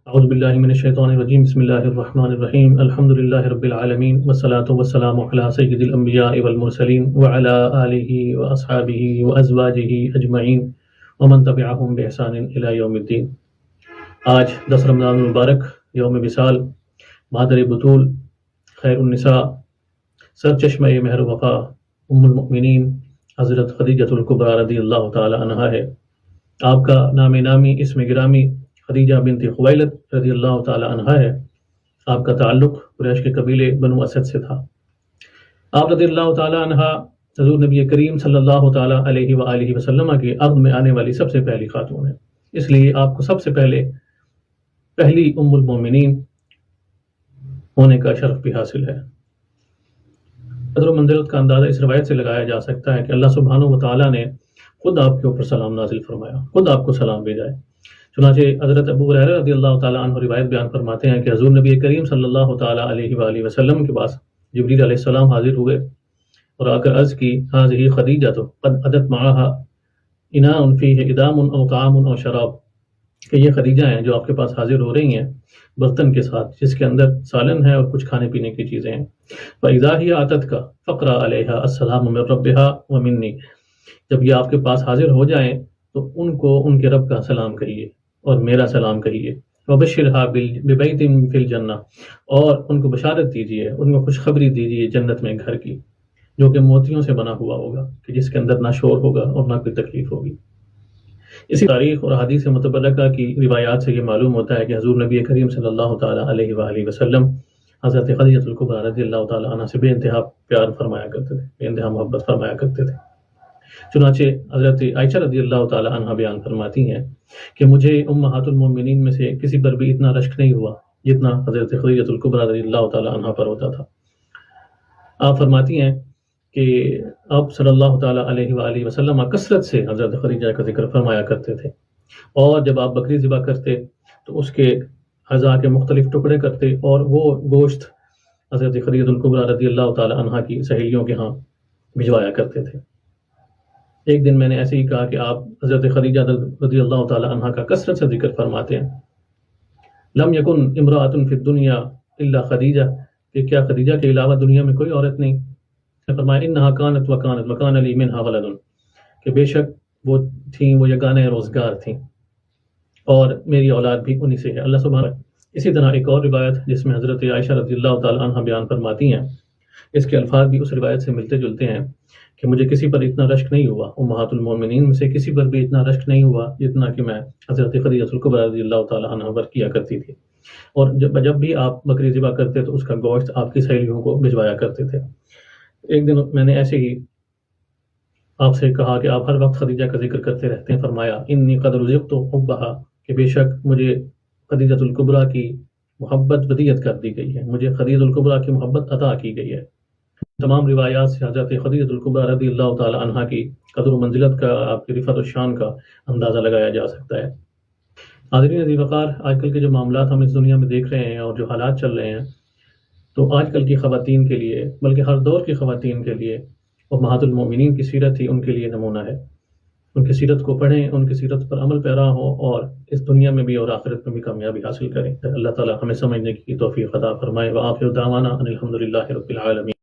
اعوذ باللہ من الشیطان الرجیم بسم اللہ الرحمن الرحیم الحمد للہ رب العالمین والصلاة والسلام علی سید الانبیاء والمرسلین وعلی آلہ واصحابہ وازواجہ اجمعین ومن تبعہم بإحسان الی یوم الدین۔ آج 10 رمضان المبارک، یوم وصال، مادر بطول، خیر النساء، سر چشمہ مہر وفا، ام المؤمنین حضرت خدیجہ الکبریٰ رضی اللہ تعالی عنہا ہے۔ آپ کا نام نامی، اسم گرامی خدیجہ بنت خویلد رضی اللہ تعالی عنہا ہے۔ آپ کا تعلق قریش کے قبیلے بنو اسد سے تھا۔ آپ رضی اللہ تعالی عنہا حضور نبی کریم صلی اللہ تعالی علیہ وآلہ وسلم کے عقد میں آنے والی سب سے پہلی خاتون ہیں، اس لیے آپ کو سب سے پہلی ام المومنین ہونے کا شرف بھی حاصل ہے۔ قدر و منزلت کا اندازہ اس روایت سے لگایا جا سکتا ہے کہ اللہ سبحانہ و تعالیٰ نے خود آپ کے اوپر سلام نازل فرمایا، خود آپ کو سلام بھیجا ہے۔ چنانچہ حضرت ابو ہریرہ رضی اللہ تعالیٰ عنہ روایت بیان فرماتے ہیں کہ حضور نبی کریم صلی اللہ تعالیٰ علیہ وآلہ وسلم کے پاس جبریل علیہ السلام حاضر ہوئے اور آ کر عرض کی، ہذہ خدیجہ قد اتت معہا اناء فیہ ادام او طعام او شراب، کہ یہ خدیجہ ہیں جو آپ کے پاس حاضر ہو رہی ہیں برتن کے ساتھ جس کے اندر سالن ہے اور کچھ کھانے پینے کی چیزیں ہیں۔ فَإِذَا هِيَ أَتَتْكَ فَقْرَأْ عَلَيْهَا السَّلَامُ مِن رَبِّهَا وَمِنِّي، جب یہ آپ کے پاس حاضر ہو جائیں تو ان کو ان کے رب کا سلام کہیے اور میرا سلام کہیے۔ وَبَشِّرْهَا بِبَيْتٍ فِي الْجَنَّةِ، اور ان کو بشارت دیجیے، ان کو خوشخبری دیجیے جنت میں گھر کی جو کہ موتیوں سے بنا ہوا ہوگا، کہ جس کے اندر نہ شور ہوگا اور نہ کوئی تکلیف ہوگی۔ اسی تاریخ اور حدیث متبرکہ کی روایات سے یہ معلوم ہوتا ہے کہ حضور نبی کریم صلی اللہ تعالیٰ علیہ وآلہ وسلم حضرت خدیجہ الکبریٰ رضی اللہ تعالیٰ عنہ سے بے انتہا پیار فرمایا کرتے تھے، بے انتہا محبت فرمایا کرتے تھے۔ چنانچہ حضرت عائشہ رضی اللہ تعالیٰ عنہ بیان فرماتی ہیں کہ مجھے امہات المومنین میں سے کسی پر بھی اتنا رشک نہیں ہوا جتنا حضرت خدیجہ الکبریٰ رضی اللہ تعالیٰ عنہ پر ہوتا تھا۔ آپ فرماتی ہیں کہ آپ صلی اللہ تعالیٰ علیہ وآلہ وسلم کثرت سے حضرت خدیجہ کا ذکر فرمایا کرتے تھے، اور جب آپ بکری ذبح کرتے تو اس کے اعضاء کے مختلف ٹکڑے کرتے اور وہ گوشت حضرت خدیجہ الکبریٰ رضی اللہ تعالیٰ عنہ کی سہیلیوں کے ہاں بھجوایا کرتے تھے۔ ایک دن میں نے ایسے ہی کہا کہ آپ حضرت خدیجہ رضی اللہ تعالیٰ عنہ کا کثرت سے ذکر فرماتے ہیں۔ لم یکن امرأۃ فی الدنیا الا خدیجہ، کہ کیا خدیجہ کے علاوہ دنیا میں کوئی عورت نہیں؟ فرمایا انہا کانت وکان لی منہا ولد، کہ بے شک وہ تھیں، وہ یگانہ روزگار تھیں اور میری اولاد بھی انہی سے ہے، اللہ سبحانہ۔ اسی طرح ایک اور روایت جس میں حضرت عائشہ رضی اللہ تعالیٰ عنہ بیان فرماتی ہیں، اس کے الفاظ بھی اس روایت سے ملتے جلتے ہیں کہ مجھے کسی پر اتنا رشک نہیں ہوا، امہات المومنین میں سے کسی پر بھی اتنا رشک نہیں ہوا جتنا کہ میں حضرت خدیجہ الکبریٰ رضی اللہ تعالیٰ عنہ پر کیا کرتی تھی، اور جب بھی آپ بکری ذبح کرتے تو اس کا گوشت آپ کی سہیلیوں کو بھجوایا کرتے تھے۔ ایک دن میں نے ایسے ہی آپ سے کہا کہ آپ ہر وقت خدیجہ کا ذکر کرتے رہتے ہیں، فرمایا انی قد رزقت حبھا، کہ بے شک مجھے خدیجہ الکبریٰ کی محبت ودیت کر دی گئی ہے، مجھے خدیجہ الکبریٰ کی محبت عطا کی گئی ہے۔ تمام روایات سے حضرت خدیجہ الکبریٰ رضی اللہ تعالی عنہ کی قدر و منزلت کا، آپ کی رفعت و شان کا اندازہ لگایا جا سکتا ہے۔ حاضرین عزیز وقار، آج کل کے جو معاملات ہم اس دنیا میں دیکھ رہے ہیں اور جو حالات چل رہے ہیں، تو آج کل کی خواتین کے لیے، بلکہ ہر دور کی خواتین کے لیے امہات المومنین کی سیرت ہی ان کے لیے نمونہ ہے۔ ان کی سیرت کو پڑھیں، ان کی سیرت پر عمل پیرا ہوں اور اس دنیا میں بھی اور آخرت میں بھی کامیابی حاصل کریں۔ اللہ تعالی ہمیں سمجھنے کی توفیق عطا فرمائے۔ وآخر دعوانا ان الحمد للہ رب العالمین۔